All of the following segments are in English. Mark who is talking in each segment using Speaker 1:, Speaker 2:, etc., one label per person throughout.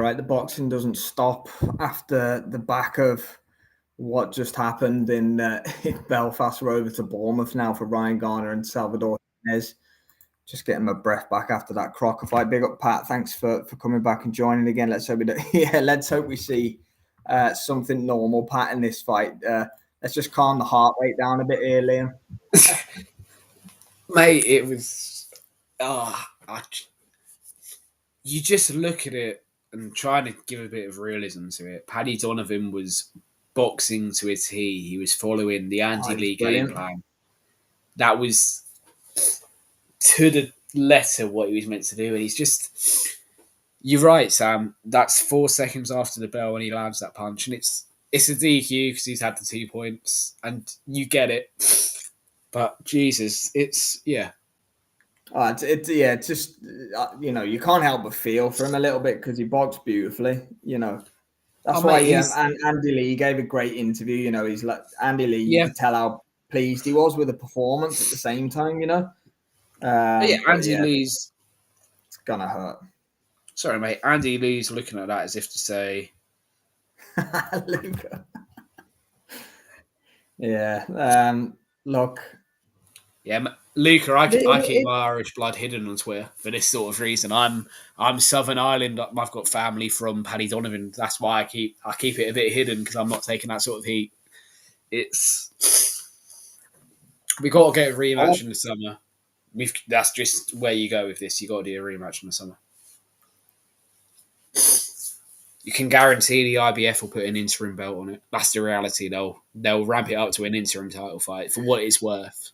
Speaker 1: right? The boxing doesn't stop after the back of what just happened in Belfast. We're over to Bournemouth now for Ryan Garner and Salvador Jimenez. Just getting my breath back after that Crocker fight. Big up, Pat. Thanks for coming back and joining again. Let's hope let's hope we see something normal, Pat, in this fight. Let's just calm the heart rate down a bit here, Liam.
Speaker 2: Mate, it was. You just look at it and trying to give a bit of realism to it. Paddy Donovan was boxing to a T. He was following the Andy Lee game plan. That was to the letter what he was meant to do, and he's just. You're right, Sam. That's 4 seconds after the bell when he lands that punch, and it's a DQ because he's had the 2 points, and you get it. But Jesus, it's yeah.
Speaker 1: It's just you can't help but feel for him a little bit because he boxed beautifully. That's why and Andy Lee gave a great interview. He's like Andy Lee. You could tell how pleased he was with the performance at the same time. Andy
Speaker 2: Lee's.
Speaker 1: It's gonna hurt.
Speaker 2: Sorry, mate. Andy Lee's looking at that as if to say,
Speaker 1: Luca. Yeah. Look.
Speaker 2: Yeah, Luca. I keep my Irish blood hidden on Twitter for this sort of reason. I'm Southern Ireland. I've got family from Paddy Donovan. That's why I keep it a bit hidden because I'm not taking that sort of heat. We got to get a rematch in the summer. That's just where you go with this. You got to do a rematch in the summer. You can guarantee the IBF will put an interim belt on it. That's the reality. They'll ramp it up to an interim title fight for what it's worth.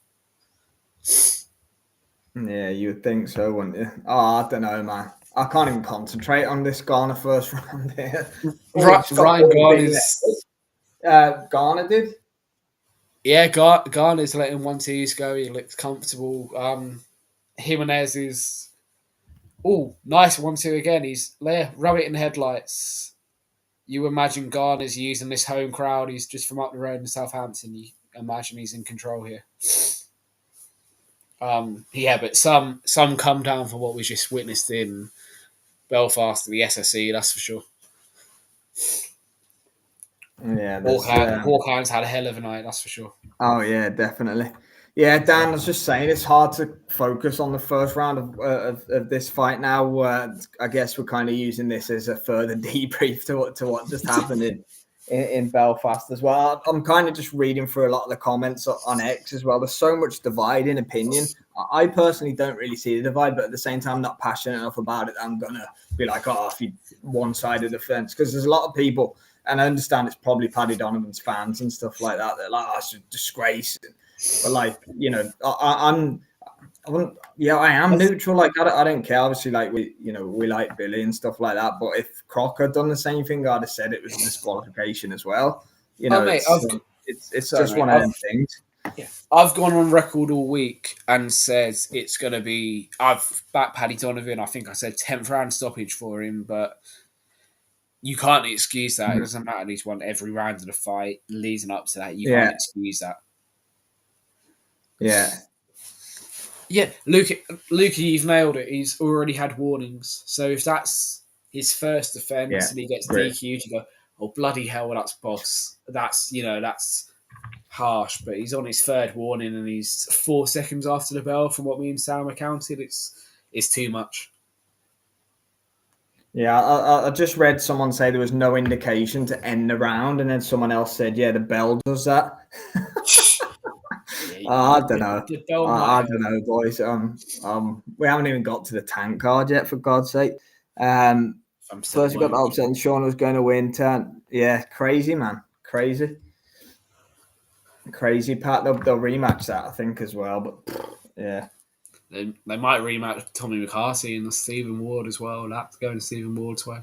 Speaker 1: Yeah, you would think so, wouldn't you? Oh, I don't know, man. I can't even concentrate on this Garner first round here.
Speaker 2: Ryan Garner's...
Speaker 1: Garner did?
Speaker 2: Yeah, Garner's letting 1-2s go. He looks comfortable. Jimenez is... Oh, nice 1-2 again. He's there, rub it in the headlights. You imagine Garner's using this home crowd. He's just from up the road in Southampton. You imagine he's in control here. But some come down for what we just witnessed in Belfast at the SSE, that's for sure.
Speaker 1: Yeah,
Speaker 2: Hawkins had a hell of a night, that's for sure.
Speaker 1: Oh yeah, definitely. Yeah, Dan, I was just saying it's hard to focus on the first round of this fight now. I guess we're kind of using this as a further debrief to what just happened in Belfast as well. I'm kind of just reading through a lot of the comments on X as well. There's so much divide in opinion. I personally don't really see the divide, but at the same time, I'm not passionate enough about it. I'm going to be like, if you one side of the fence, because there's a lot of people, and I understand it's probably Paddy Donovan's fans and stuff like that. They're like, it's a disgrace. But like, I am neutral. Like, I don't care. Obviously, like we like Billy and stuff like that. But if Crocker had done the same thing, I'd have said it was a disqualification as well. It's just one of them things.
Speaker 2: Yeah, I've gone on record all week and said it's going to be. I've backed Paddy Donovan. I think I said 10th round stoppage for him, but you can't excuse that. It doesn't matter. He's won every round of the fight leading up to that. You can't excuse that.
Speaker 1: Yeah.
Speaker 2: Yeah, Luca, you've nailed it. He's already had warnings. So if that's his first offence and he gets DQ'd, you go, oh, bloody hell, that's boss. That's harsh. But he's on his third warning and he's 4 seconds after the bell from what me and Sam accounted. It's too much.
Speaker 1: Yeah, I just read someone say there was no indication to end the round, and then someone else said, yeah, the bell does that. I don't know. I don't know, boys. We haven't even got to the tank card yet, for God's sake. First, we got the upset, and Sean was going to win. Crazy, man. Crazy, Pat. They'll rematch that, I think, as well. But yeah,
Speaker 2: they might rematch Tommy McCarthy and Stephen Ward as well. That's going to Stephen Ward's way.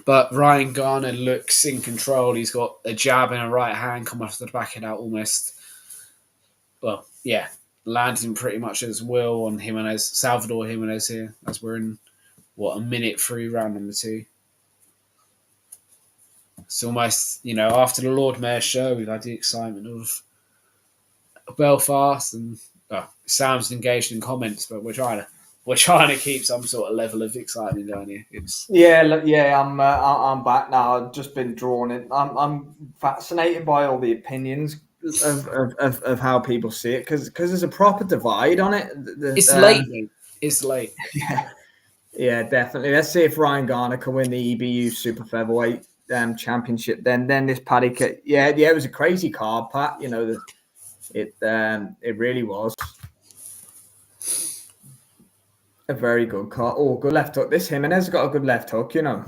Speaker 2: But Ryan Garner looks in control. He's got a jab and a right hand come off the back of that almost. Well, yeah, landing pretty much as will on Jimenez, Salvador Jimenez here, as we're in, a minute through round number 2. It's almost, after the Lord Mayor show, we've had the excitement of Belfast and Sam's engaged in comments, but we're trying to keep some sort of level of excitement going here.
Speaker 1: I'm back now. I've just been drawn in. I'm fascinated by all the opinions of how people see it because there's a proper divide on it.
Speaker 2: It's late, mate. It's late.
Speaker 1: Yeah, definitely. Let's see if Ryan Garner can win the EBU Super Featherweight championship. Then this Paddy, it was a crazy card, Pat. You know, it really was a very good card. Oh, good left hook. This Jimenez got a good left hook. You know.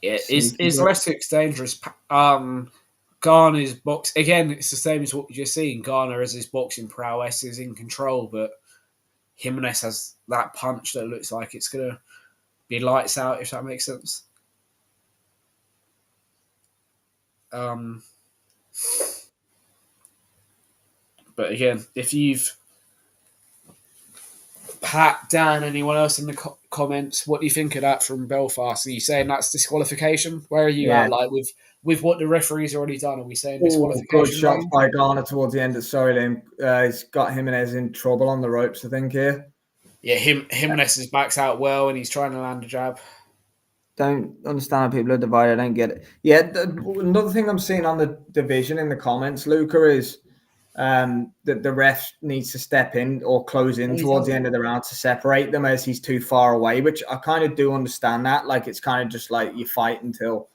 Speaker 2: Yeah, his left hook's dangerous. Garner's box again. It's the same as what you're seeing. Garner as his boxing prowess is in control, but Jimenez has that punch that looks like it's gonna be lights out. If that makes sense. But again, if you've Pat, Dan, anyone else in the comments, what do you think of that from Belfast? Are you saying that's disqualification? Where are you at? Like with what the referee's already done, are we saying disqualification?
Speaker 1: Good shots by Garner towards the end of Liam. He's got Jimenez in trouble on the ropes, I think, here.
Speaker 2: Yeah, Jimenez's back's out well and he's trying to land a jab.
Speaker 1: Don't understand how people are divided. I don't get it. Yeah, another thing I'm seeing on the division in the comments, Luca, is that the ref needs to step in or close in towards the end of the round to separate them as he's too far away, which I kind of do understand that. Like, it's kind of just like you fight until...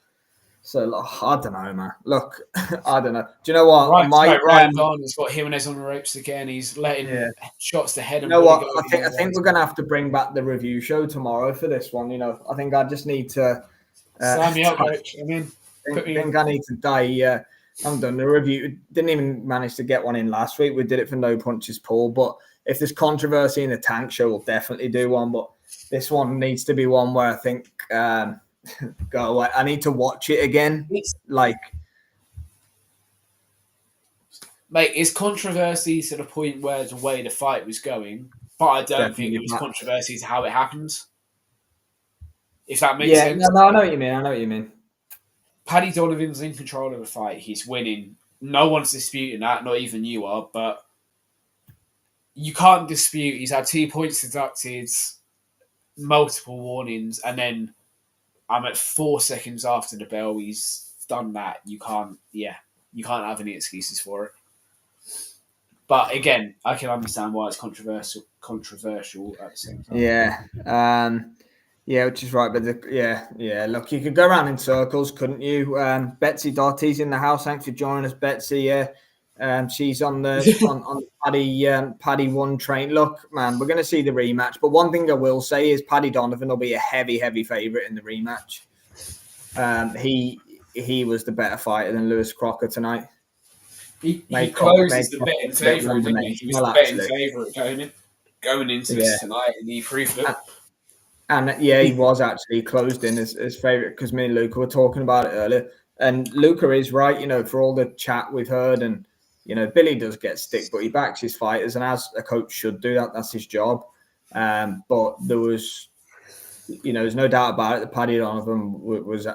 Speaker 1: So, I don't know, man. Look, I don't know. Do you know what?
Speaker 2: Ryan Garner's got Jimenez on the ropes again. He's letting shots to head.
Speaker 1: You know what? I think we're going to have to bring back the review show tomorrow for this one. You know, I think I just need to...
Speaker 2: sign me up, coach. I mean,
Speaker 1: I think I need to die. I'm done. The review didn't even manage to get one in last week. We did it for No Punches Pulled. But if there's controversy in the tank show, we'll definitely do one. But this one needs to be one where I think... go away. I need to watch it again. Mate,
Speaker 2: it's controversy to the point where the way the fight was going, but I don't think it was controversy to how it happens. If that makes sense.
Speaker 1: No, I know what you mean.
Speaker 2: Paddy Donovan's in control of the fight. He's winning. No one's disputing that, not even you are, but you can't dispute he's had 2 points deducted, multiple warnings, and then I'm at 4 seconds after the bell. He's done that. You can't have any excuses for it. But again, I can understand why it's controversial at the same time.
Speaker 1: Yeah, which is right. But look, you could go around in circles, couldn't you? Betsy Dottie's in the house. Thanks for joining us, Betsy. She's on the Paddy 1 train. Look, man, we're going to see the rematch. But one thing I will say is Paddy Donovan will be a heavy favourite in the rematch. He was the better fighter than Lewis Crocker tonight.
Speaker 2: He closed as the betting favourite, didn't he? He was the betting favourite going into this tonight, and he proved it.
Speaker 1: And he was actually closed in as favourite because me and Luca were talking about it earlier. And Luca is right, you know, for all the chat we've heard and you know, Billy does get stick, but he backs his fighters, and as a coach should do that. That's his job. But there was, you know, there's no doubt about it that Paddy Donovan was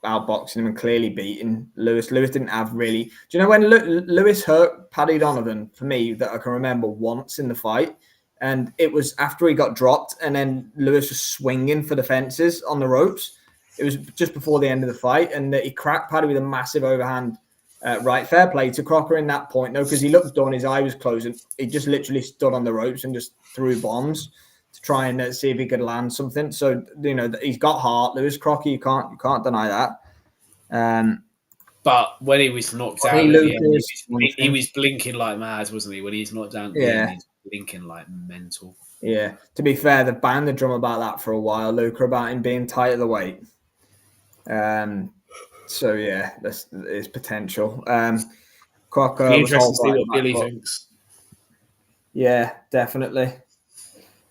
Speaker 1: outboxing him and clearly beating Lewis. Lewis didn't have really... Do you know when Lewis hurt Paddy Donovan, for me, that I can remember once in the fight? And it was after he got dropped, and then Lewis was swinging for the fences on the ropes. It was just before the end of the fight, and he cracked Paddy with a massive overhand right. Fair play to Crocker in that point, though, because he looked done, his eye was closing. He just literally stood on the ropes and just threw bombs to try and see if he could land something. So, you know, he's got heart, Lewis Crocker. You can't deny that.
Speaker 2: But when he was knocked out, he was blinking like mad, wasn't he? When he's knocked down, he was blinking like mental.
Speaker 1: Yeah. To be fair, they've banged the drum about that for a while, Luca, about him being tight of the weight. So yeah, that's his potential. Crocker.
Speaker 2: Be interesting to see what Billy thinks.
Speaker 1: Yeah, definitely.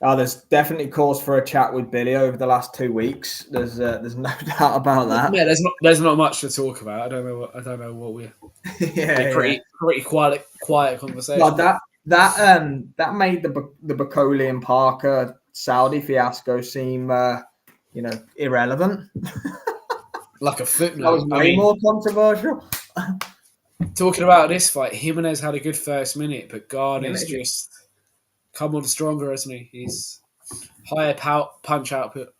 Speaker 1: There's definitely cause for a chat with Billy over the last 2 weeks. There's no doubt about that.
Speaker 2: Yeah, there's not much to talk about. I don't know what we're. Pretty quiet conversation.
Speaker 1: Well, that made the Bacoli and Parker Saudi fiasco seem irrelevant.
Speaker 2: Like a footnote.
Speaker 1: That was way more controversial.
Speaker 2: Talking about this fight, Jimenez had a good first minute, but Garner's
Speaker 1: Yeah,
Speaker 2: just come on stronger, hasn't he? He's higher punch output.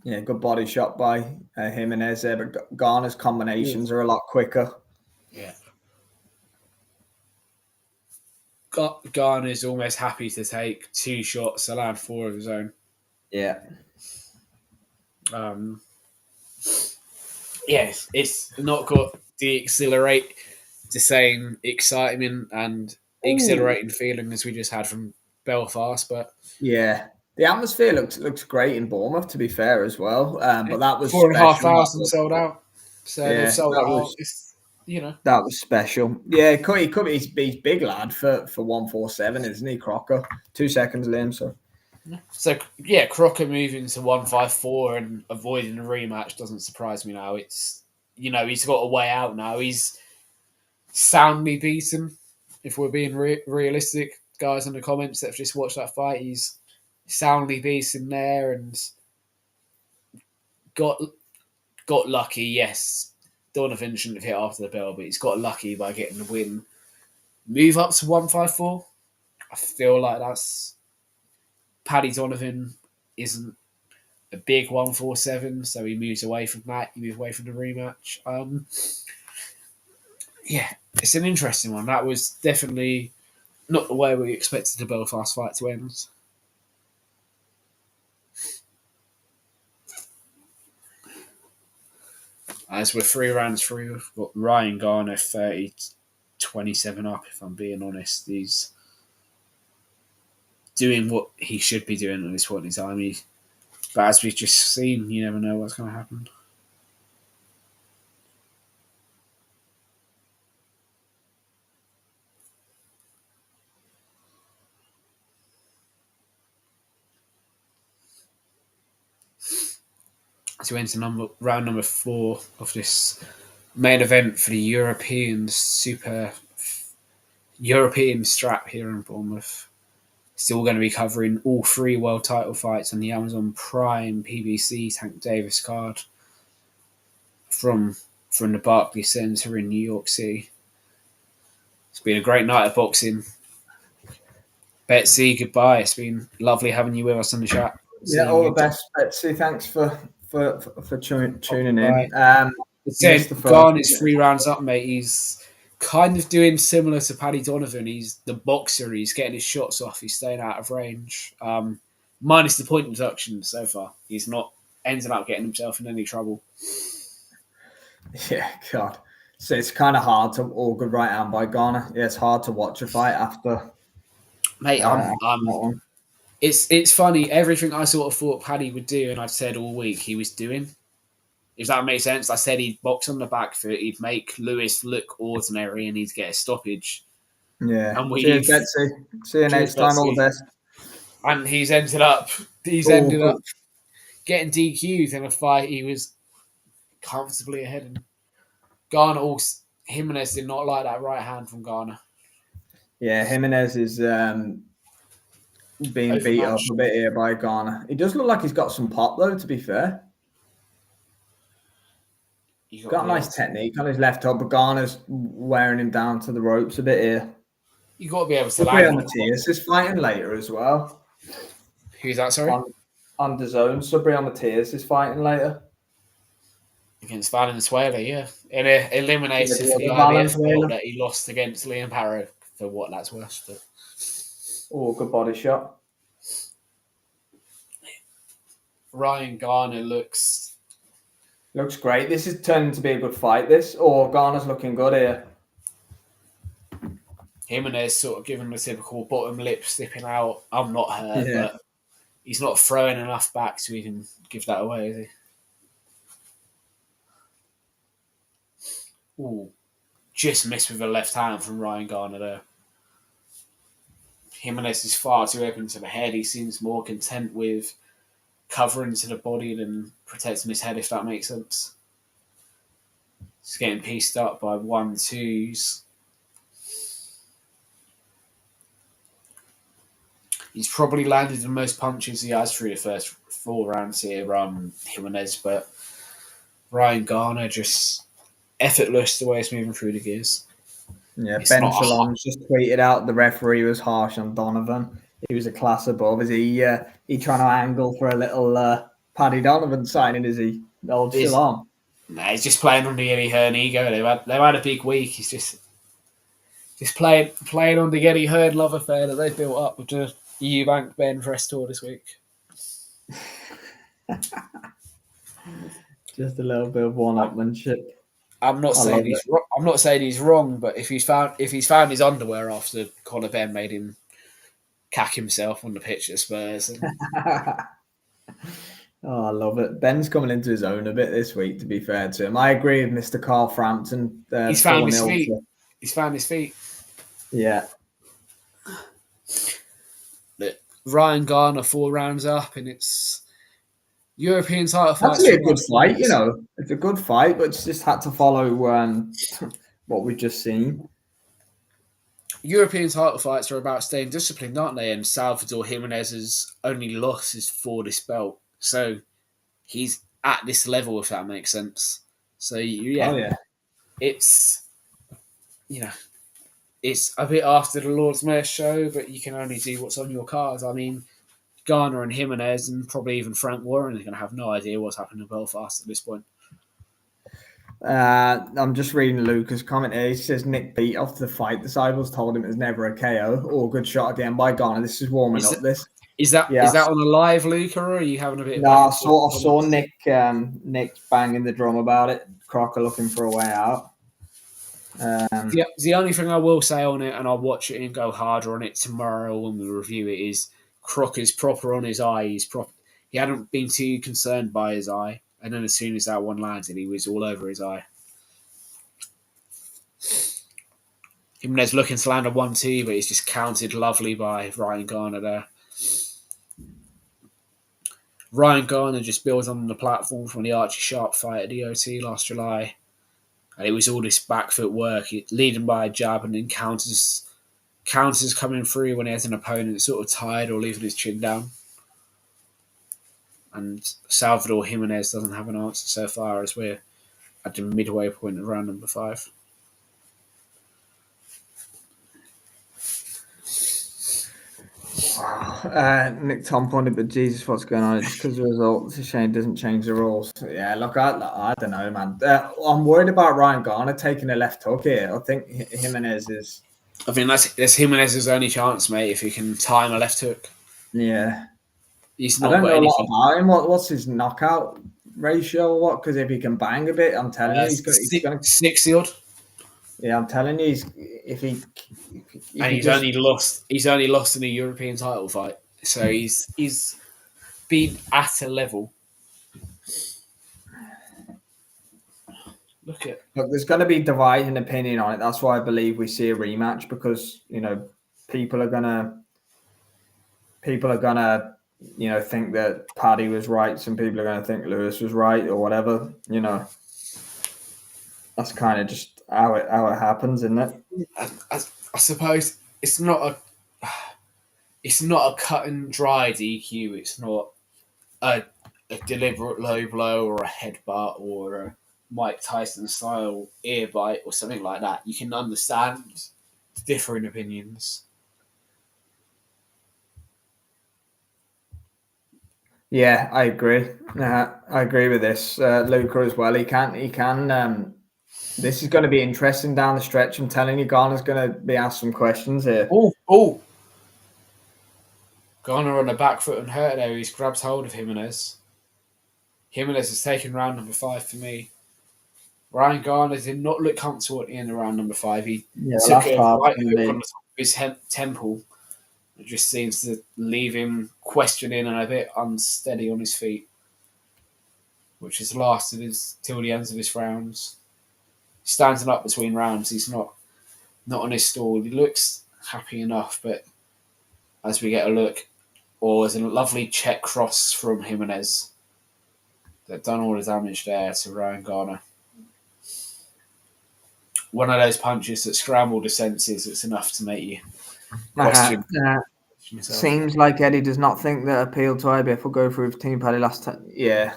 Speaker 1: yeah, good body shot by Jimenez there, but Garner's combinations are a lot quicker.
Speaker 2: Yeah. Garner's almost happy to take 2 shots to land 4 of his own.
Speaker 1: Yeah.
Speaker 2: Yes, it's not got the same excitement and exhilarating feeling as we just had from Belfast, but
Speaker 1: yeah, the atmosphere looks great in Bournemouth, to be fair, as well. But that was
Speaker 2: 4,500
Speaker 1: special.
Speaker 2: sold out. So they've
Speaker 1: Yeah,
Speaker 2: sold out. It's,
Speaker 1: that was special. Yeah, he could he's big lad for 147, isn't he, Crocker? 2 seconds, Liam.
Speaker 2: So yeah, Crocker moving to 154 and avoiding a rematch doesn't surprise me now. It's he's got a way out now. He's soundly beaten. If we're being realistic, guys in the comments that have just watched that fight, he's soundly beaten there and got lucky. Yes, Donovan shouldn't have hit after the bell, but he's got lucky by getting the win. Move up to 154. I feel like that's Paddy Donovan isn't a big 147, so he moves away from that. He moves away from the rematch. Yeah, it's an interesting one. That was definitely not the way we expected the Belfast fight to end. As we're 3 rounds through, we've got Ryan Garner 30-27 up, if I'm being honest. He's doing what he should be doing at this point in time. But as we've just seen, you never know what's going to happen. To enter round number 4 of this main event for the European strap here in Bournemouth. Still going to be covering all 3 world title fights on the Amazon Prime PBC Tank Davis card from the Barclays Centre in New York City. It's been a great night of boxing. Betsy, goodbye. It's been lovely having you with us on the chat.
Speaker 1: Yeah, all the best, Betsy. Thanks for tuning in.
Speaker 2: Garner's 3 rounds up, mate. He's kind of doing similar to Paddy Donovan. He's the boxer. He's getting his shots off. He's staying out of range. Minus the point deduction so far. He's not ended up getting himself in any trouble.
Speaker 1: Yeah, God. So it's kind of hard to all good right hand by Garner. Yeah, it's hard to watch a fight after.
Speaker 2: Mate, it's funny. Everything I sort of thought Paddy would do, and I've said all week, he was doing. If that makes sense, I said he'd box on the back foot, he'd make Lewis look ordinary, and he'd get a stoppage.
Speaker 1: Yeah. And cheers, Betsy. See you next time. All the best.
Speaker 2: And he's ended up getting DQ'd in a fight he was comfortably ahead in. Garner Jimenez did not like that right hand from Garner.
Speaker 1: Yeah, Jimenez is being beat up a bit here by Garner. He does look like he's got some pop, though, to be fair. He's got a nice technique on his left hook, but Garner's wearing him down to the ropes a bit here.
Speaker 2: You've got to be able to land.
Speaker 1: Matthias is fighting later as well.
Speaker 2: Who's that, sorry?
Speaker 1: On the zone. Subriel Matthias is fighting later.
Speaker 2: Against Valenzuela, yeah. In an eliminator for the IBF belt that he lost against Liam Barrow, for what that's worth. But...
Speaker 1: Oh, good body shot.
Speaker 2: Ryan Garner looks
Speaker 1: great. This is turning to be a good fight, this. Oh, Garner's looking good here.
Speaker 2: Jimenez sort of giving the typical bottom lip, slipping out. I'm not hurt, but he's not throwing enough back to even give that away, is he? Ooh, just missed with a left hand from Ryan Garner there. Jimenez is far too open to the head. He seems more content with covering to the body than protecting his head, if that makes sense. He's getting pieced up by 1-2s. He's probably landed the most punches he has through the first 4 rounds here, Jimenez, but Ryan Garner just effortless the way it's moving through the gears.
Speaker 1: Yeah,
Speaker 2: It's
Speaker 1: Ben
Speaker 2: not
Speaker 1: Shalom's just tweeted out the referee was harsh on Donovan. He was a class above. Is he trying to angle for a little Paddy Donovan signing, is he? The old Shalom.
Speaker 2: Nah, he's just playing under Eddie Hearn ego. They've had a big week. He's just playing on the Eddie Hearn love affair that they built up with the Eubank Ben Press tour this week.
Speaker 1: Just a little bit of one-upmanship.
Speaker 2: I'm not saying he's wrong, but if he's found his underwear after Conor Ben made him cack himself on the pitch at Spurs.
Speaker 1: Oh, I love it. Ben's coming into his own a bit this week, to be fair to him. I agree with Mr. Carl Frampton.
Speaker 2: He's found his feet. He's found his feet.
Speaker 1: Yeah.
Speaker 2: But Ryan Garner 4 rounds up, and it's European title fight.
Speaker 1: That's a good fight, you know. It's a good fight, but it's just had to follow what we've just seen.
Speaker 2: European title fights are about staying disciplined, aren't they? And Salvador Jimenez's only loss is for this belt. So he's at this level, if that makes sense. So, yeah. It's, it's a bit after the Lord's Mayor show, but you can only do what's on your cards. I mean, Garner and Jimenez and probably even Frank Warren are going to have no idea what's happening in Belfast at this point.
Speaker 1: I'm just reading Luca's comment here. He says Nick beat off the fight. Disciples told him it was never a KO or good shot again by Garner. This is warming up.
Speaker 2: Is that on a live, Luca, or are you having a bit?
Speaker 1: No, I saw Nick banging the drum about it. Crocker looking for a way out.
Speaker 2: The only thing I will say on it, and I'll watch it and go harder on it tomorrow when we review it, is Crocker's proper on his eye. He hadn't been too concerned by his eye, and then as soon as that one landed, he was all over his eye. Jimenez looking to land a 1-2, but he's just counted lovely by Ryan Garner there. Ryan Garner just builds on the platform from the Archie Sharp fight at the OT last July. And it was all this back foot work, leading by a jab and then counters coming through when he has an opponent sort of tired or leaving his chin down. And Salvador Jimenez doesn't have an answer so far as we're at the midway point of round number 5.
Speaker 1: Nick Tom pointed, but Jesus, what's going on? It's because the results. It's a shame it doesn't change the rules. Yeah, look, I don't know, man. I'm worried about Ryan Garner taking a left hook here. I think Jimenez is.
Speaker 2: I think that's Jimenez's only chance, mate. If he can time a left hook.
Speaker 1: Yeah,
Speaker 2: he's not.
Speaker 1: I don't know a lot about him. What's his knockout ratio or what? Because if he can bang a bit, I'm telling you, he's going to
Speaker 2: 60 odd.
Speaker 1: Yeah, I'm telling you, he's
Speaker 2: only lost in a European title fight, so he's been at a level. Look,
Speaker 1: there's going to be dividing opinion on it. That's why I believe we see a rematch, because people are gonna think that Paddy was right. Some people are gonna think Lewis was right or whatever. That's kind of just how it happens, isn't it?
Speaker 2: I suppose it's not a cut and dry DQ. It's not a deliberate low blow or a headbutt or a Mike Tyson style ear bite or something like that. You can understand differing opinions.
Speaker 1: Yeah, I agree. I agree with this, Luca as well. He can. This is going to be interesting down the stretch. I'm telling you, Garner's going to be asked some questions here.
Speaker 2: Oh. Garner on the back foot and hurt there. He's grabbed hold of Jimenez. Jimenez has taken round number 5 for me. Ryan Garner did not look comfortable at the end of round number 5. He took a right hook on the top of his temple. It just seems to leave him questioning and a bit unsteady on his feet, which has lasted till the ends of his rounds. Standing up between rounds, he's not on his stall. He looks happy enough, but as we get a look, there's a lovely check cross from Jimenez that done all the damage there to Ryan Garner. One of those punches that scramble the senses. It's enough to make you question.
Speaker 1: Seems like Eddie does not think that appeal to IBF will go through with Team Paddy last time. Yeah.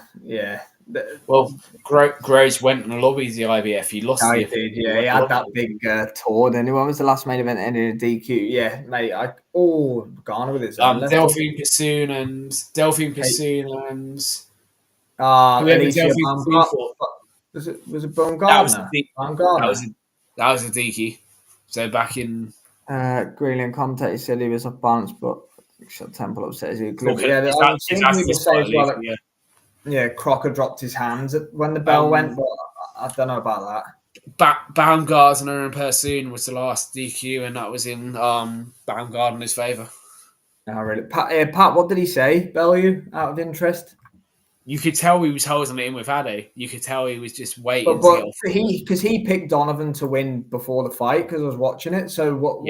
Speaker 2: Well, Graves went and lobbied the IBF. He lost
Speaker 1: Oh,
Speaker 2: the.
Speaker 1: he did, yeah. He had that big tour. Then when was the last main event ended in DQ? Yeah, mate. Garner with his own left hook.
Speaker 2: Delphine Pursoon and whoever
Speaker 1: Alicia
Speaker 2: Delphine Pursoon fought.
Speaker 1: Was it Bone
Speaker 2: That was
Speaker 1: Gardner?
Speaker 2: that was a DQ. So back in
Speaker 1: Grealian commentator said he was off balance, but Temple upset.
Speaker 2: is that
Speaker 1: People say as well that,
Speaker 2: yeah.
Speaker 1: Yeah, Crocker dropped his hands when the bell went, but I don't know about
Speaker 2: that. Baumgartner and Pursoon was the last DQ, and that was in Baumgartner's favour.
Speaker 1: Oh, really? Pat, what did he say, Bellew, out of interest?
Speaker 2: You could tell he was holding it in with Ade. You could tell he was just waiting.
Speaker 1: But he picked Donovan to win before the fight because I was watching it. So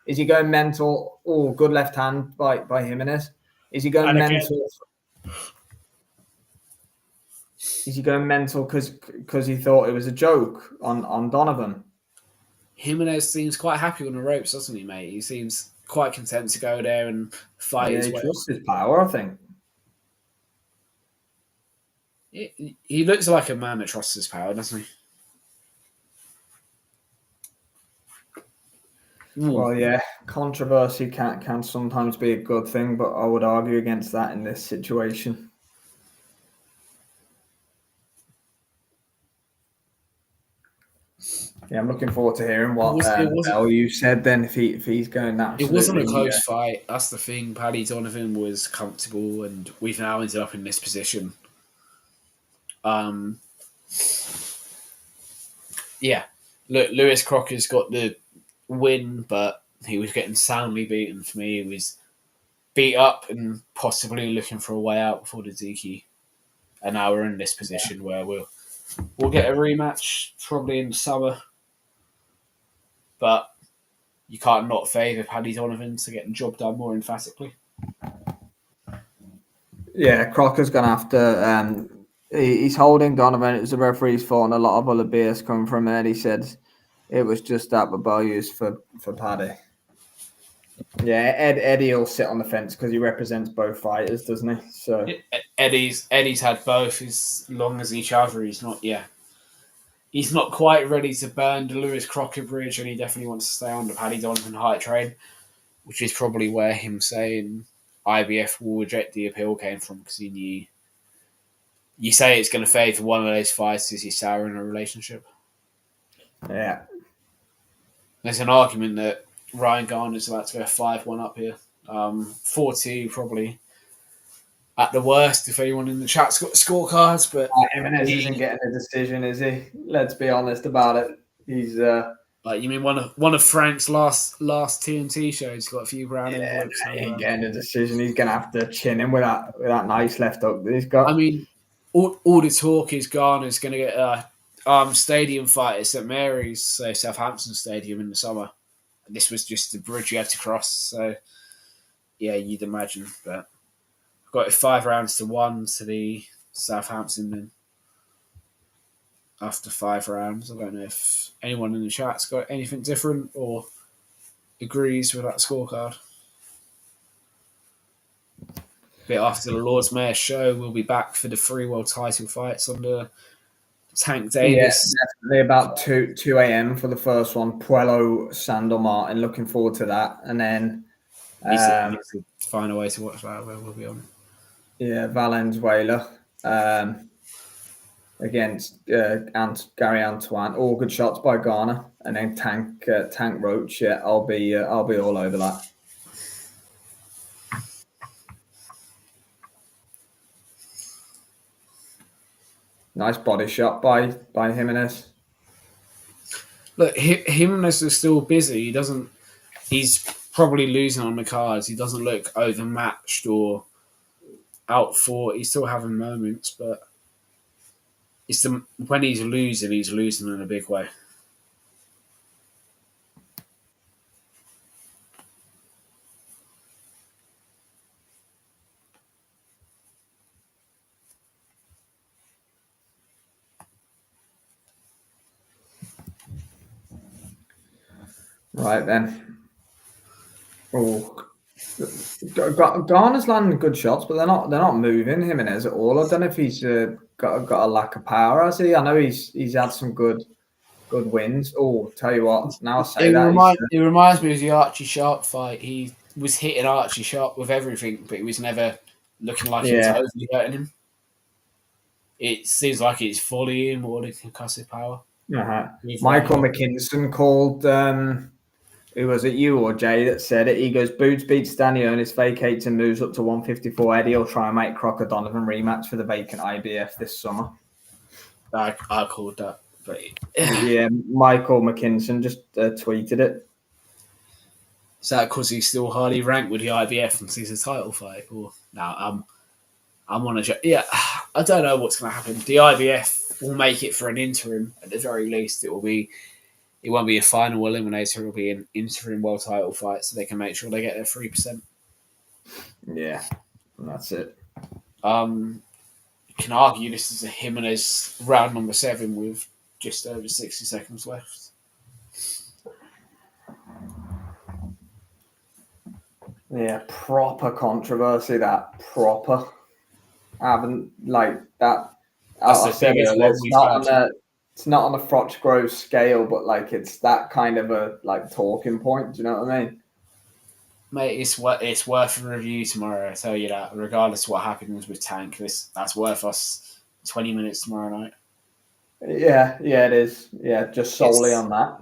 Speaker 1: is he going mental? Oh, good left hand by Jimenez. Is he going mental? Is he going mental because he thought it was a joke on Donovan?
Speaker 2: Jimenez seems quite happy on the ropes, doesn't he, mate? He seems quite content to go there and fight his way.
Speaker 1: He trusts his power, I think.
Speaker 2: He looks like a man that trusts his power, doesn't he?
Speaker 1: Well, yeah, controversy can sometimes be a good thing, but I would argue against that in this situation. Yeah, I'm looking forward to hearing what Bellew said then if he's going that.
Speaker 2: It wasn't a close fight. That's the thing. Paddy Donovan was comfortable, and we've now ended up in this position. Yeah. Look, Lewis Crocker's got the win, but he was getting soundly beaten for me. He was beat up and possibly looking for a way out before the DQ. And now we're in this position where we'll get a rematch probably in the summer. But you can't not favour Paddy Donovan to get the job done more emphatically.
Speaker 1: Yeah, Crocker's going to have to... he's holding Donovan. It was the referee's fault and a lot of other BS coming from it. He said it was just that, but Bellew's for Paddy. Yeah, Eddie will sit on the fence because he represents both fighters, doesn't he? So
Speaker 2: Eddie's had both as long as each other. He's not quite ready to burn the Lewis Crocker bridge, and he definitely wants to stay on the Paddy Donovan hype train, which is probably where him saying IBF will reject the appeal came from, because he knew. You say it's going to favour one of those fights as you sour in a relationship.
Speaker 1: Yeah.
Speaker 2: There's an argument that Ryan Garner's about to go 5-1 up here. 4-2 probably at the worst if anyone in the chat's got scorecards. But
Speaker 1: Jimenez isn't getting a decision, is he? Let's be honest about it. He's
Speaker 2: like, you mean one of Frank's last TNT shows? He's got a few brown envelopes.
Speaker 1: He ain't getting a decision. He's gonna have to chin him with that nice left hook that he's got.
Speaker 2: I mean, all the talk is Garner's going to get a stadium fight at St Mary's, so Southampton Stadium in the summer. This was just the bridge you had to cross. So yeah, you'd imagine. But I've got it 5-1 to the Southampton then. After 5 rounds, I don't know if anyone in the chat's got anything different or agrees with that scorecard. Bit after the Lord's Mayor show, we'll be back for the 3 world title fights under Tank Davis.
Speaker 1: Yeah, definitely about 2 a.m. for the first one. Puello, Sandor Martin. Looking forward to that. And then
Speaker 2: needs to find a way to watch that where we'll be on.
Speaker 1: Yeah, Valenzuela against Gary Antoine. All good shots by Garner. And then Tank Roach. Yeah, I'll be all over that. Nice body shot by Jimenez.
Speaker 2: Look, Jimenez is still busy. He's probably losing on the cards. He doesn't look overmatched or out for. He's still having moments, but when he's losing in a big way.
Speaker 1: Right then. Oh, Garner's landing good shots, but they're not moving Jimenez at all. I don't know if he's got a lack of power, has he? I know he's had some good wins. Oh, tell you what, now I say
Speaker 2: It reminds me of the Archie Sharp fight. He was hitting Archie Sharp with everything, but he was never looking like he was overly hurting him. It seems like it's volume more than concussive power.
Speaker 1: Michael McKinson called. Who was it, you or Jay, that said it? He goes, Boots beats Danny Ernest, vacates and moves up to 154. Eddie will try and make Crocker Donovan rematch for the vacant IBF this summer.
Speaker 2: I called that. But
Speaker 1: yeah, Michael McKinson just tweeted it.
Speaker 2: Is that because he's still highly ranked with the IBF and sees a title fight? Or no, I'm on a joke. Yeah, I don't know what's going to happen. The IBF will make it for an interim at the very least. It won't be a final eliminator. It will be an interim world title fight, so they can make sure they get their 3%.
Speaker 1: Yeah, that's it.
Speaker 2: You can argue this is a Jimenez round number 7 with just over 60 seconds left.
Speaker 1: Yeah, proper controversy. That proper. I haven't like that. I said it's not on the Frochgrove scale, but like it's that kind of a like talking point. Do you know what I mean?
Speaker 2: Mate, it's worth a review tomorrow. I tell you that, regardless of what happens with Tank, that's worth us 20 minutes tomorrow night.
Speaker 1: Yeah, it is. Yeah, just solely on that.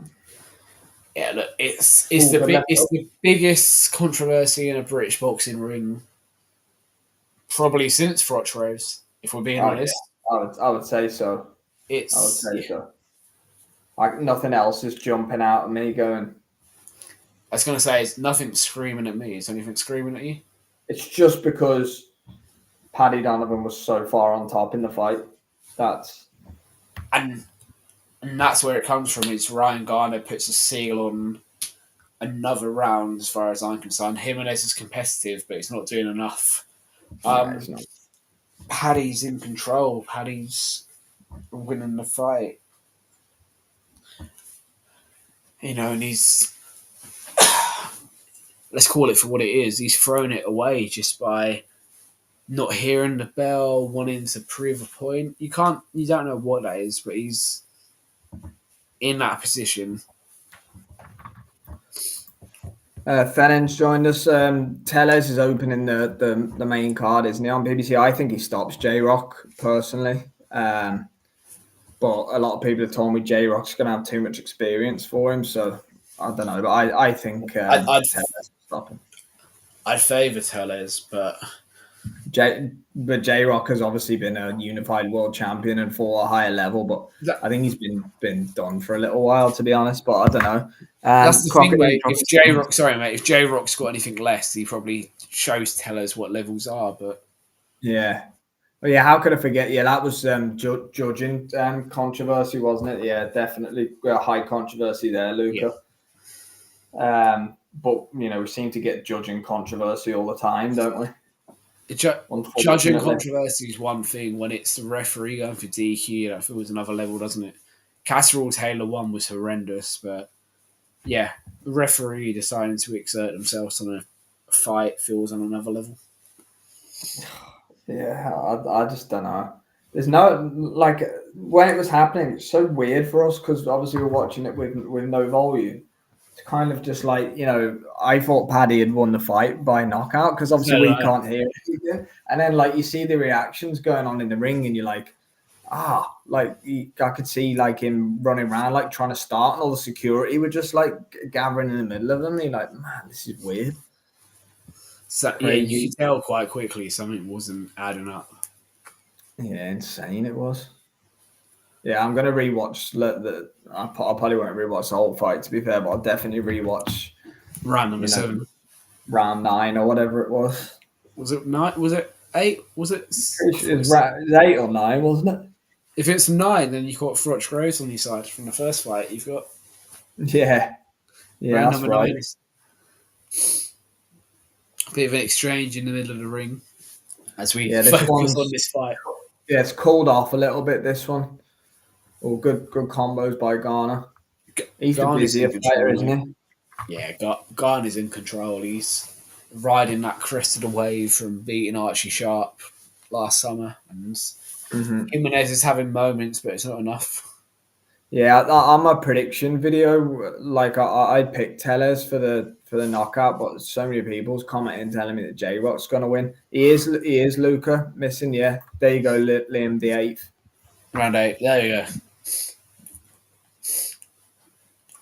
Speaker 2: Yeah, look, it's the biggest controversy in a British boxing ring probably since Frochgroves, if we're being honest.
Speaker 1: Yeah. I would say so. Like nothing else is jumping out at me going.
Speaker 2: I was going to say, it's nothing screaming at me. Is anything screaming at you?
Speaker 1: It's just because Paddy Donovan was so far on top in the fight.
Speaker 2: And that's where it comes from. It's Ryan Garner puts a seal on another round, as far as I'm concerned. Jimenez is competitive, but he's not doing enough.
Speaker 1: He's not.
Speaker 2: Paddy's in control. Paddy's winning the fight. And he's... let's call it for what it is. He's thrown it away just by not hearing the bell, wanting to prove a point. You don't know what that is, but he's in that position.
Speaker 1: Fennen's joined us. Tellez is opening the main card, isn't he, on BBC? I think he stops J-Rock, personally. But a lot of people have told me J-Rock's going to have too much experience for him, so I don't know. But I think Tellez will stop him.
Speaker 2: I'd favour Tellez, but
Speaker 1: J-Rock has obviously been a unified world champion and fought at a higher level, but I think he's been done for a little while, to be honest. But I don't know.
Speaker 2: That's the thing, mate. If J-Rock's got anything less, he probably shows Tellez what levels are. But
Speaker 1: yeah. Well, yeah, how could I forget? Yeah, that was judging controversy, wasn't it? Yeah, definitely high controversy there, Luca. Yeah. But, we seem to get judging controversy all the time, don't we?
Speaker 2: Judging controversy is one thing. When it's the referee going for DQ, that feels another level, doesn't it? Casserole Taylor 1 was horrendous, but yeah, the referee deciding to exert themselves on a fight feels on another level.
Speaker 1: Yeah, I just don't know. There's no, like, when it was happening, it's so weird for us because obviously we're watching it with no volume. It's kind of just like, I thought Paddy had won the fight by knockout because obviously we can't hear it. And then, like, you see the reactions going on in the ring and you're like, I could see, like, him running around, like, trying to start and all the security were just, like, gathering in the middle of them. You're like, man, this is weird.
Speaker 2: So, yeah, you could tell quite quickly something wasn't adding up.
Speaker 1: Yeah, insane it was. Yeah, I'm gonna rewatch I probably won't rewatch the whole fight, to be fair, but I'll definitely rewatch
Speaker 2: round number 7,
Speaker 1: round 9 or whatever it was.
Speaker 2: Was it 9? Was it 8? Was it?
Speaker 1: It was 8 or 9, wasn't it?
Speaker 2: If it's 9, then you've got Frochgroves on your side from the first fight. You've got
Speaker 1: round that's
Speaker 2: number
Speaker 1: right.
Speaker 2: 9. Bit of an exchange in the middle of the ring as we focus on this fight.
Speaker 1: Yeah, it's cooled off a little bit, this one. Oh, good combos by Garner. He's the busier fighter, isn't he?
Speaker 2: Yeah, Garner's in control. He's riding that crest of the wave from beating Archie Sharp last summer. And Jimenez is having moments, but it's not enough.
Speaker 1: Yeah, on my prediction video, like I picked Tellez for the knockout, but so many people's commenting telling me that J-Rock's going to win. He is Luca missing. Yeah, there you go, Liam the 8th.
Speaker 2: Round 8, there you go.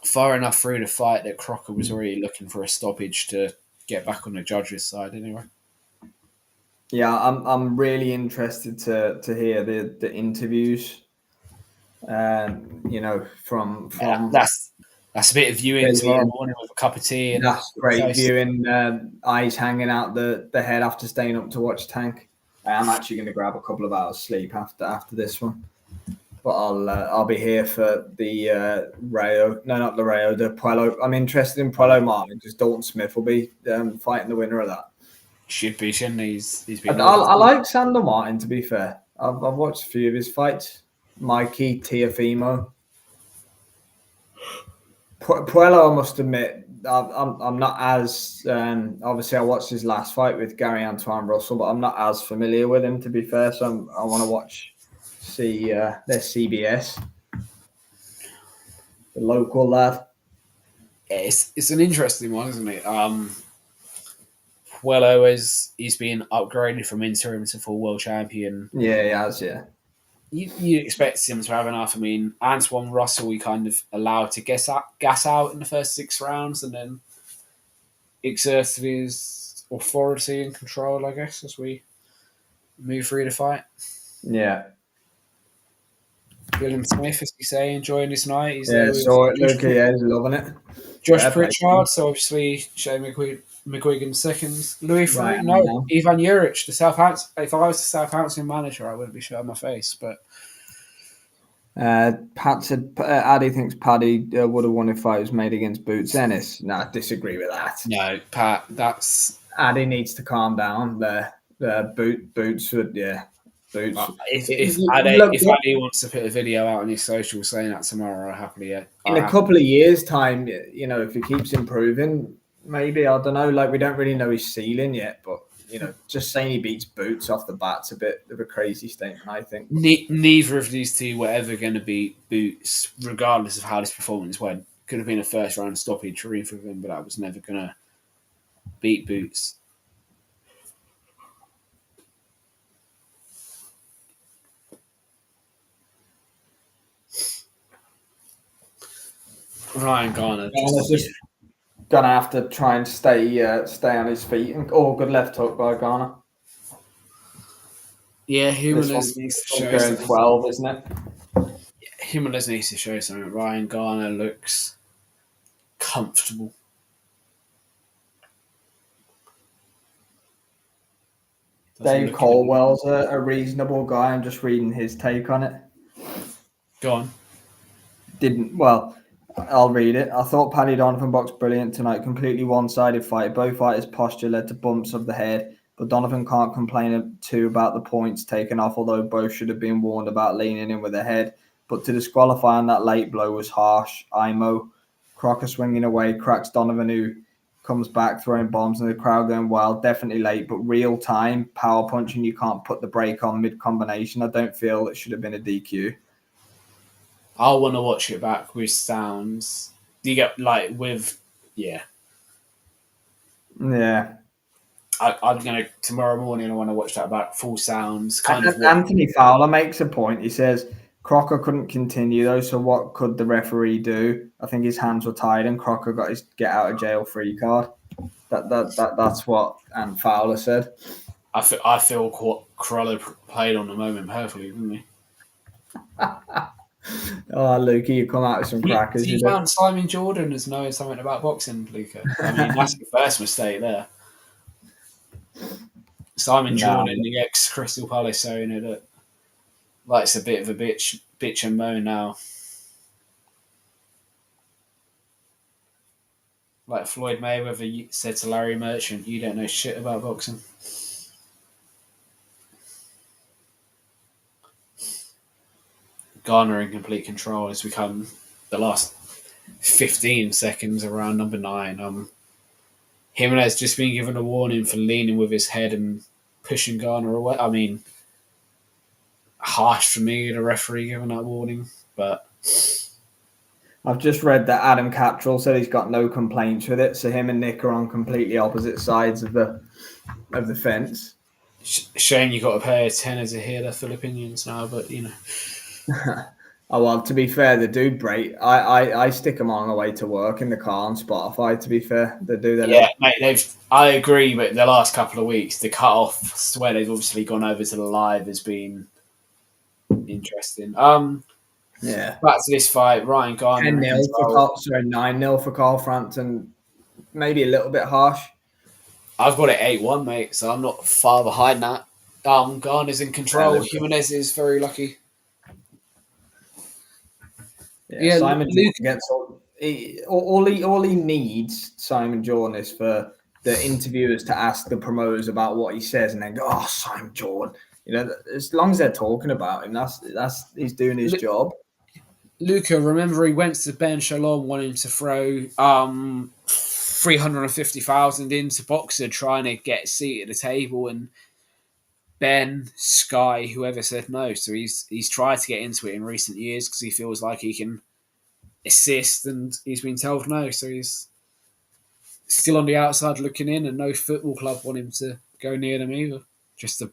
Speaker 2: Far enough through the fight that Crocker was already looking for a stoppage to get back on the judges' side anyway.
Speaker 1: Yeah, I'm really interested to hear the interviews. From
Speaker 2: that's a bit of viewing tomorrow morning with a cup of tea. And
Speaker 1: that's great viewing. Eyes hanging out the head after staying up to watch Tank. I'm actually going to grab a couple of hours sleep after this one, but I'll be here for the Rayo. No, not the Rayo. The Puello. I'm interested in Puello Martin because Dalton Smith will be fighting the winner of that.
Speaker 2: Should be, shouldn't he? He's been.
Speaker 1: I like Sandor Martin, to be fair. I've watched a few of his fights. Mikey Tiafimo. Puello, I must admit, I'm not as obviously I watched his last fight with Gary Antoine Russell, but I'm not as familiar with him, to be fair. So I want to see their CBS, the local lad.
Speaker 2: It's an interesting one, isn't it? Puello he's been upgraded from interim to full world champion.
Speaker 1: Yeah, he has. Yeah.
Speaker 2: You expect him to have enough. I mean, Antoine Russell, we kind of allowed to gas out in the first 6 rounds and then exerted his authority and control, I guess, as we move through the fight.
Speaker 1: Yeah.
Speaker 2: William Smith, as you say, enjoying his night. He's
Speaker 1: he's loving it.
Speaker 2: Josh Pritchard, so obviously Shane McGuigan seconds. Louis Freak, no. Ivan Juric, the Southampton. If I was the Southampton manager, I wouldn't be showing my face. But
Speaker 1: Pat said Addy thinks Paddy would have won if fight was made against Boots Ennis. No, I disagree with that.
Speaker 2: No, Pat, that's
Speaker 1: Addy needs to calm down. Boots would Boots.
Speaker 2: If Addy wants to put a video out on his social saying that tomorrow, I'll happily.
Speaker 1: In a couple of years' time, if he keeps improving, maybe, I don't know. Like, we don't really know his ceiling yet, but just saying he beats Boots off the bat's a bit of a crazy statement, I think.
Speaker 2: Neither of these two were ever going to beat Boots, regardless of how this performance went. Could have been a first round stoppage for either of them, but I was never going to beat Boots. Ryan Garner.
Speaker 1: Garner's just gonna have to try and stay on his feet. Good left hook by Garner.
Speaker 2: Yeah, Jimenez needs to show
Speaker 1: something. 12, isn't it?
Speaker 2: Yeah, Jimenez needs to show something. Ryan Garner looks comfortable.
Speaker 1: Dave Colwell's a reasonable guy. I'm just reading his take on it.
Speaker 2: Go on.
Speaker 1: I'll read it. I thought Paddy Donovan boxed brilliant tonight. Completely one-sided fight. Both fighters' posture led to bumps of the head, but Donovan can't complain too about the points taken off, although both should have been warned about leaning in with the head. But to disqualify on that late blow was harsh. Imo, Crocker swinging away, cracks Donovan, who comes back throwing bombs and the crowd going wild. Definitely late, but real time power punching. You can't put the brake on mid-combination. I don't feel it should have been a DQ.
Speaker 2: I'll want to watch it back with sounds. Do you get yeah.
Speaker 1: Yeah.
Speaker 2: I'm gonna tomorrow morning. I want to watch that back, full sounds.
Speaker 1: Anthony Fowler makes a point. He says Crocker couldn't continue though, so what could the referee do? I think his hands were tied, and Crocker got his get out of jail free card. That's what Fowler said.
Speaker 2: I feel Corollo played on the moment perfectly, didn't he?
Speaker 1: Oh, Luca, you come out with some crackers.
Speaker 2: You found Simon Jordan as knowing something about boxing, Luca. I mean, that's the first mistake there. Simon Jordan, the ex-Crystal Palace owner that likes a bit of a bitch and moan now. Like Floyd Mayweather said to Larry Merchant, you don't know shit about boxing. Garner in complete control as we come the last 15 seconds around number 9. Jimenez just been given a warning for leaning with his head and pushing Garner away. I mean, harsh for me, the referee giving that warning, but
Speaker 1: I've just read that Adam Cattrall said he's got no complaints with it, so him and Nick are on completely opposite sides of the fence.
Speaker 2: Shane, you got to pay a tenner to hear their full opinions now, but you know.
Speaker 1: Oh, well, to be fair, they do break. I stick them on the way to work in the car on Spotify, to be fair. They do their
Speaker 2: Yeah, mate, I agree, but the last couple of weeks, the cut-off, where they've obviously gone over to the live, has been interesting.
Speaker 1: Yeah.
Speaker 2: Back to this fight, Ryan Garner.
Speaker 1: 10-0 for Carl, sorry, 9-0 for Carl Frampton. Maybe a little bit harsh.
Speaker 2: I've got it 8-1, mate, so I'm not far behind that. Garner's in control. Jimenez is very lucky.
Speaker 1: Yeah, Simon Jordan gets all he needs, Simon Jordan, is for the interviewers to ask the promoters about what he says and then go, "Oh, Simon Jordan." You know, as long as they're talking about him, that's he's doing his job.
Speaker 2: Luca, remember he went to Watchalong wanting to throw 350,000 into Boxer, trying to get a seat at the table, and Ben, Sky, whoever said no. So he's tried to get into it in recent years because he feels like he can assist, and he's been told no. So he's still on the outside looking in, and no football club want him to go near them either. Just a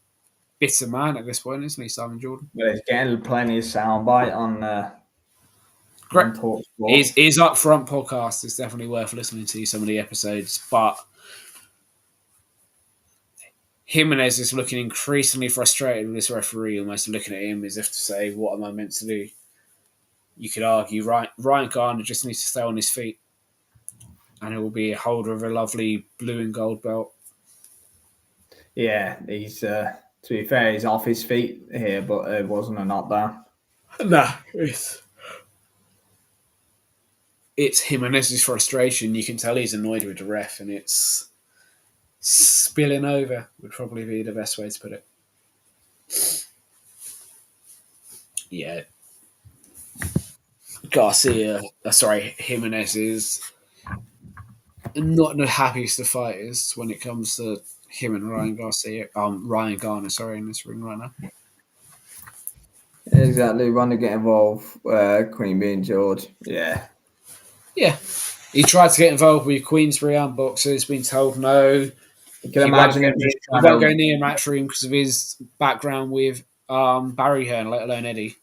Speaker 2: bitter man at this point, isn't he, Simon Jordan?
Speaker 1: But he's getting plenty of soundbite on
Speaker 2: Great. His Upfront podcast is definitely worth listening to, some of the episodes, but Jimenez is looking increasingly frustrated with this referee, almost looking at him as if to say, what am I meant to do? You could argue Ryan Garner just needs to stay on his feet, and he will be a holder of a lovely blue and gold belt.
Speaker 1: Yeah, he's to be fair, he's off his feet here, but it wasn't a knockdown.
Speaker 2: Nah, it's Jimenez's frustration. You can tell he's annoyed with the ref, and it's spilling over would probably be the best way to put it. Yeah. Jimenez is not the happiest of fighters when it comes to him and Ryan Garner, in this ring right now.
Speaker 1: Exactly, want to get involved. Queen being George, yeah.
Speaker 2: He tried to get involved with Queensbury and Boxer. He's been told no.
Speaker 1: You can imagine him
Speaker 2: he won't go near Matchroom because of his background with Barry Hearn, let alone Eddie.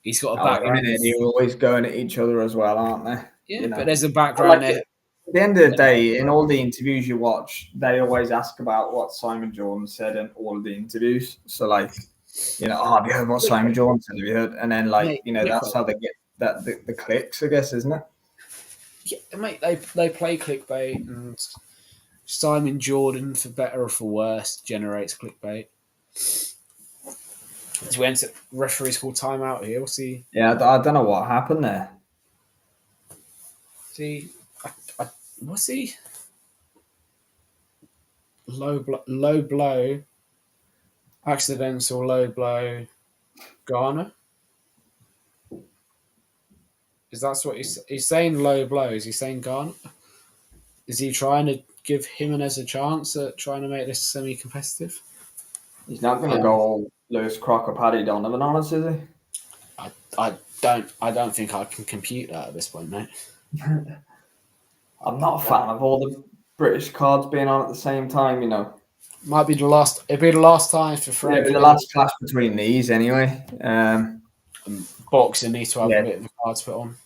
Speaker 2: He's got a background.
Speaker 1: Him and Eddie are always going at each other as well, aren't they?
Speaker 2: Yeah, but there's a background there.
Speaker 1: At the end of the day, in all the interviews you watch, they always ask about what Simon Jordan said in all of the interviews. So, like, you know, have you heard what Simon Jordan said? Have you heard? And then, like, you know, that's how they get the clicks, I guess, isn't it?
Speaker 2: Yeah, mate, they play clickbait, and Simon Jordan, for better or for worse, generates clickbait. So we enter referee's called timeout here. We'll see.
Speaker 1: Yeah, I don't know what happened there.
Speaker 2: See, what's he? Low blow, accidental low blow, Garner. Is that what he's saying? Low blow. Is he saying Garner? Is he trying to give Jimenez a chance at trying to make this semi-competitive?
Speaker 1: He's not going to go all Lewis Crocker, Paddy Donovan on us, is he?
Speaker 2: I don't think I can compute that at this point, mate.
Speaker 1: I'm not a fan of all the British cards being on at the same time, you know.
Speaker 2: Might be the last. It'd be the last time for Frank.
Speaker 1: It'd be the last clash between these, anyway.
Speaker 2: Boxer needs to have a bit of a card to put on.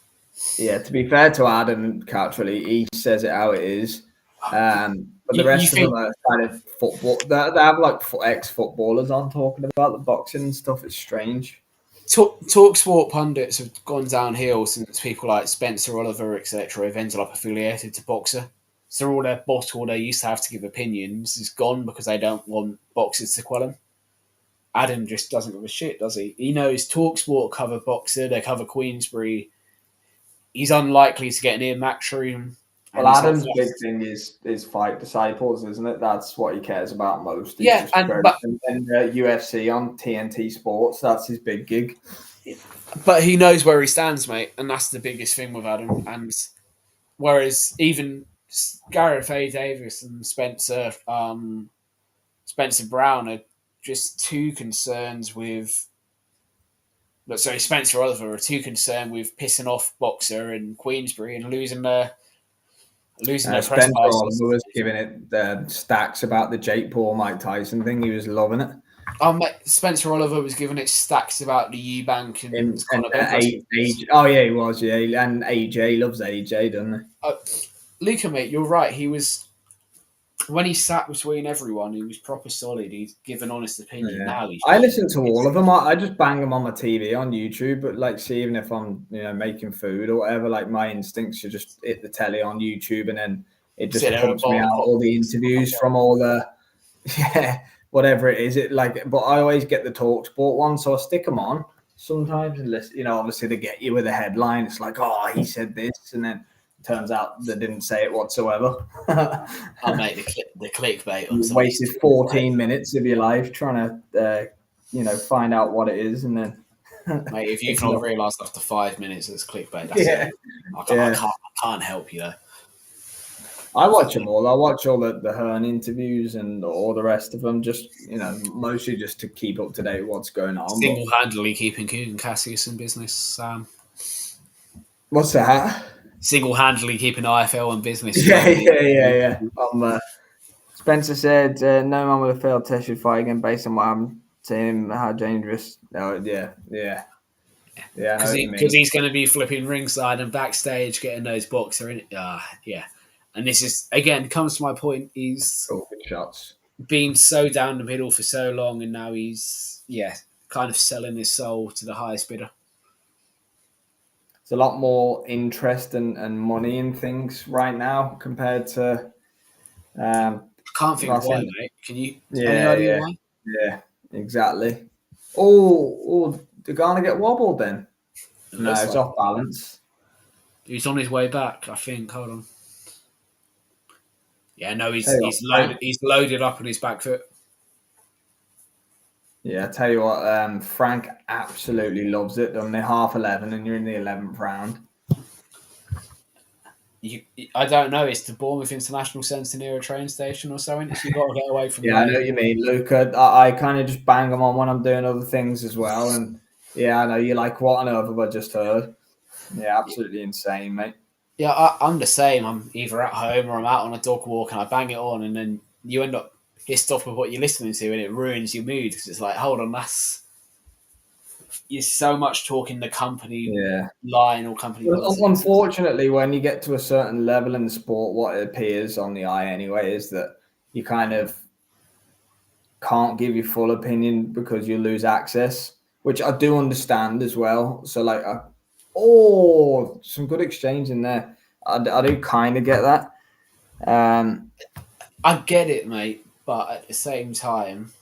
Speaker 1: Yeah, to be fair to Adam Cattrall, he says it how it is. But the rest of them are kind of football. They have like ex-footballers on talking about the boxing and stuff. It's strange.
Speaker 2: Talksport pundits have gone downhill since people like Spencer Oliver, etc., have ended up affiliated to Boxer. So all their bottle they used to have to give opinions is gone because they don't want boxers to quell them. Adam just doesn't give a shit, does he? He knows Talksport cover Boxer, they cover Queensbury. He's unlikely to get near Matchroom.
Speaker 1: Well, Adam's big thing is fight disciples, isn't it? That's what he cares about most. He's and UFC on TNT Sports, that's his big gig.
Speaker 2: But he knows where he stands, mate, and that's the biggest thing with Adam. And whereas even Gareth A. Davis and Spencer Brown are just too concerned with. Sorry, Spencer Oliver are too concerned with pissing off Boxer and Queensbury and losing their press
Speaker 1: Spencer
Speaker 2: passes.
Speaker 1: Oliver was giving it stacks about the Jake Paul Mike Tyson thing. He was loving it.
Speaker 2: Spencer Oliver was giving it stacks about the Eubank and Conor
Speaker 1: AJ. Oh yeah, he was. Yeah, and AJ loves AJ, doesn't he?
Speaker 2: Luca, mate, you're right. He was when he sat between everyone. He was proper solid. He's given honest opinion.
Speaker 1: Yeah.
Speaker 2: Now
Speaker 1: I listen to all of them. I just bang them on my TV on YouTube. But like, see, even if I'm making food or whatever, like my instincts are just hit the telly on YouTube, and then it just pumps me out all the interviews from all the whatever it is. But I always get the Talk Sport one, so I stick them on sometimes and listen. Obviously they get you with a headline. It's like, oh, he said this, and then turns out they didn't say it whatsoever.
Speaker 2: Mate, the clickbait.
Speaker 1: You wasted 14 minutes of your life trying to, find out what it is, and then.
Speaker 2: Mate, if you've not realised after 5 minutes it's clickbait, that's it. I can't help you there.
Speaker 1: I watch them all. I watch all the Hearn interviews and all the rest of them, just, mostly just to keep up to date with what's going on.
Speaker 2: Single-handedly keeping Kugan Cassius in business, Sam.
Speaker 1: What's that?
Speaker 2: Single-handedly keeping IFL in business.
Speaker 1: Yeah. Spencer said no man with a failed test should fight again based on what happened to him, how dangerous. Oh, yeah.
Speaker 2: Because he's going to be flipping ringside and backstage getting those Boxer in it. Yeah. And this is, again, comes to my point, he's
Speaker 1: shots.
Speaker 2: Been so down the middle for so long, and now he's, kind of selling his soul to the highest bidder.
Speaker 1: There's a lot more interest and money in things right now compared to.
Speaker 2: Can't think why, mate. Can you?
Speaker 1: Any idea why? Yeah, exactly. Oh, did Garner get wobbled then? No, it's off balance.
Speaker 2: He's on his way back, I think. Hold on. Yeah, no, he's loaded up on his back foot. Yeah,
Speaker 1: I tell you what, Frank absolutely loves it. Only 11:30 and you're in the 11th round.
Speaker 2: I don't know. It's the Bournemouth International Centre near a train station or something. So you've got to get away from
Speaker 1: I know what you mean, Luca. I kind of just bang them on when I'm doing other things as well. And I know you like what on earth have I just heard? Yeah, absolutely insane, mate.
Speaker 2: Yeah, I'm the same. I'm either at home or I'm out on a dog walk and I bang it on, and then you end up pissed off with what you're listening to, and it ruins your mood because it's like, hold on, you're so much talking the company line or company.
Speaker 1: Well, unfortunately, when you get to a certain level in the sport, what it appears on the eye anyway is that you kind of can't give your full opinion because you lose access, which I do understand as well. So like, some good exchange in there. I do kind of get that.
Speaker 2: I get it, mate, but at the same time,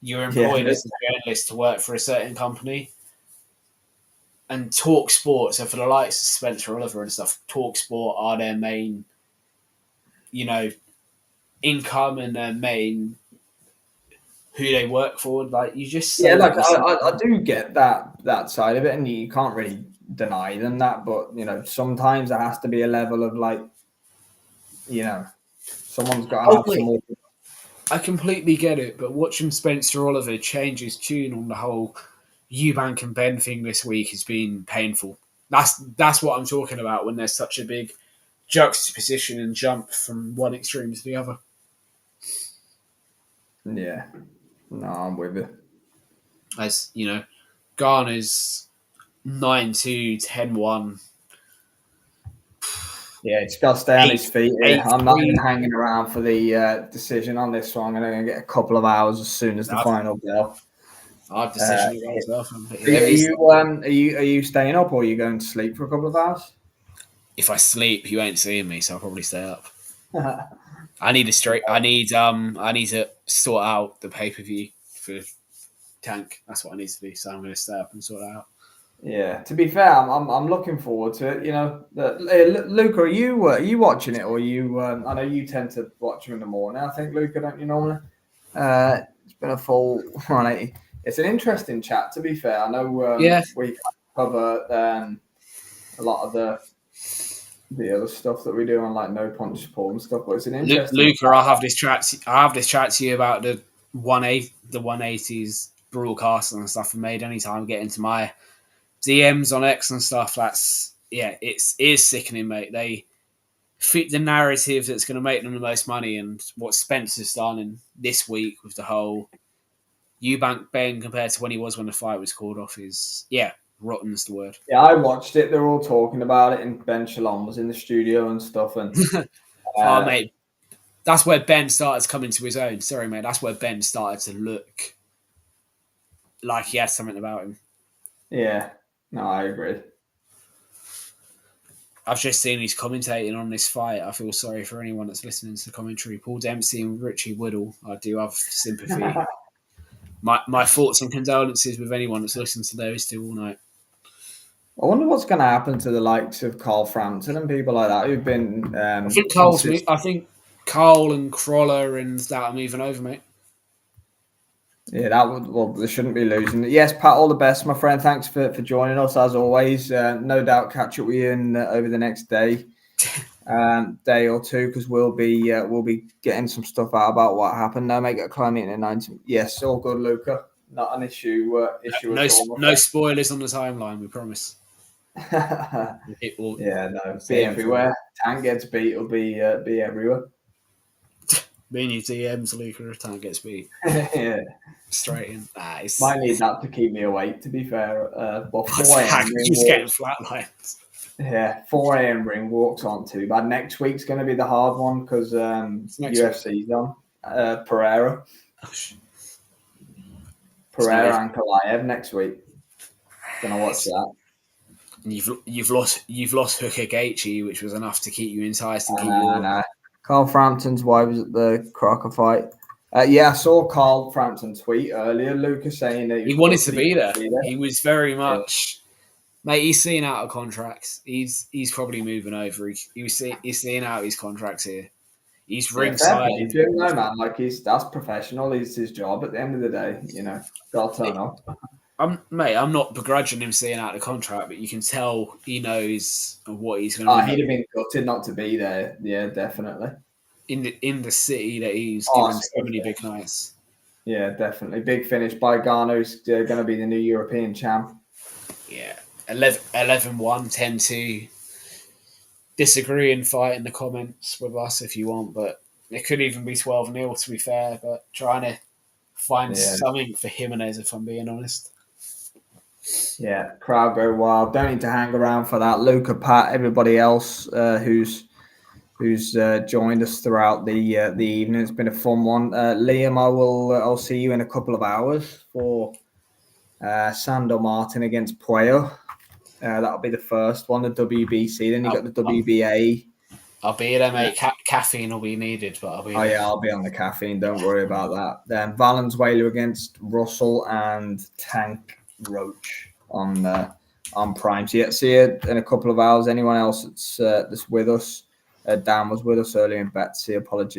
Speaker 2: you're employed as a journalist to work for a certain company, and Talk Sport. So for the likes of Spencer Oliver and stuff, Talk Sport are their main, income and their main who they work for. Like you just
Speaker 1: I do get that side of it, and you can't really deny them that. But sometimes there has to be a level of someone's got to have some more.
Speaker 2: I completely get it, but watching Spencer Oliver change his tune on the whole Eubank and Ben thing this week has been painful. That's what I'm talking about when there's such a big juxtaposition and jump from one extreme to the other.
Speaker 1: Yeah. No, I'm with it.
Speaker 2: As, Garner's 9-2, 10-1.
Speaker 1: Yeah, he's got to stay on his feet. I'm not even hanging around for the decision on this one. I'm going to get a couple of hours as soon as the final bell.
Speaker 2: Our decision as well.
Speaker 1: Are you staying up or are you going to sleep for a couple of hours?
Speaker 2: If I sleep, you ain't seeing me, so I'll probably stay up. I need to sort out the pay-per-view for Tank. That's what I need to do. So I'm going to stay up and sort it out.
Speaker 1: Yeah, to be fair, I'm looking forward to it. Luca, are you watching it, or you? I know you tend to watch them in the morning. I think, Luca, don't you normally? It's been a full 180. It's an interesting chat. To be fair, I know we cover a lot of the the other stuff that we do on like No Punch Support and stuff. But it's an interesting.
Speaker 2: Luca, I'll have this chat to you about the 180s broadcast and stuff I made anytime I get into my DMs on X and stuff. It is sickening, mate. They fit the narrative that's going to make them the most money, and what Spencer's done in this week with the whole Eubank Ben compared to when he was when the fight was called off is rotten's the word.
Speaker 1: Yeah, I watched it. They're all talking about it, and Ben Shalom was in the studio and stuff. And
Speaker 2: oh, mate, that's where Ben started coming to his own. Sorry, mate, that's where Ben started to look like he had something about him.
Speaker 1: Yeah, no, I agree.
Speaker 2: I've just seen he's commentating on this fight. I feel sorry for anyone that's listening to the commentary. Paul Dempsey and Richie Woodall. I do have sympathy. My thoughts and condolences with anyone that's listened to those two all night.
Speaker 1: I wonder what's going to happen to the likes of Carl Frampton and people like that who've been.
Speaker 2: I think Carl and Crawler and that are moving over, mate.
Speaker 1: Yeah, they shouldn't be losing. Yes, Pat, all the best, my friend. Thanks for joining us as always. No doubt catch up with you over the next day or two, because we'll be getting some stuff out about what happened. No, make it a climbing in 90. Yes, all good, Luca. Not an issue.
Speaker 2: No spoilers on the timeline. We promise.
Speaker 1: It will. Yeah, no. Be everywhere. Tank gets beat. It'll be everywhere.
Speaker 2: Me and your DMs, Luca, if Tank gets beat.
Speaker 1: Yeah.
Speaker 2: Straight in. Nice.
Speaker 1: Might need that to keep me awake, to be fair. But 4
Speaker 2: a.m. Just getting flatlined.
Speaker 1: Yeah, 4 a.m. ring walks on too bad. Next week's going to be the hard one because UFC's on. Pereira. Pereira and Kalaev next week. Gonna watch that.
Speaker 2: You've lost Hooker Gaethje, which was enough to keep you enticed and keep
Speaker 1: you. Carl Frampton's wife was at the Crocker fight. I saw Carl Frampton tweet earlier, Lucas, saying that
Speaker 2: he wanted to be there. He was very much, mate. He's seeing out of contracts. He's probably moving over. He's seeing out his contracts here. He's ringside.
Speaker 1: No, man, like that's professional. It's his job. At the end of the day, got to turn up.
Speaker 2: I'm not begrudging him seeing out the contract, but you can tell he knows what he's going to do.
Speaker 1: He'd have been gutted not to be there. Yeah, definitely.
Speaker 2: In the city that he's given so many big nights.
Speaker 1: Yeah, definitely. Big finish by Garner, who's going to be the new European champ.
Speaker 2: Yeah. 11-1, 10-2. Disagree and fight in the comments with us if you want, but it could even be 12-0 to be fair, but trying to find something for Jimenez, if I'm being honest.
Speaker 1: Yeah, crowd go wild. Don't need to hang around for that. Luca, Pat, everybody else who's joined us throughout the evening. It's been a fun one. Liam, I'll see you in a couple of hours for Sandor Martin against Puello. That'll be the first one, the WBC. Then you got the WBA.
Speaker 2: I'll be there, mate. Caffeine will be needed, but I'll be there.
Speaker 1: Oh, yeah, I'll be on the caffeine. Don't worry about that. Then Valenzuela against Russell and Tank Roach on Prime. So, see you in a couple of hours. Anyone else that's with us? Dan was with us earlier in Betsy. Apologies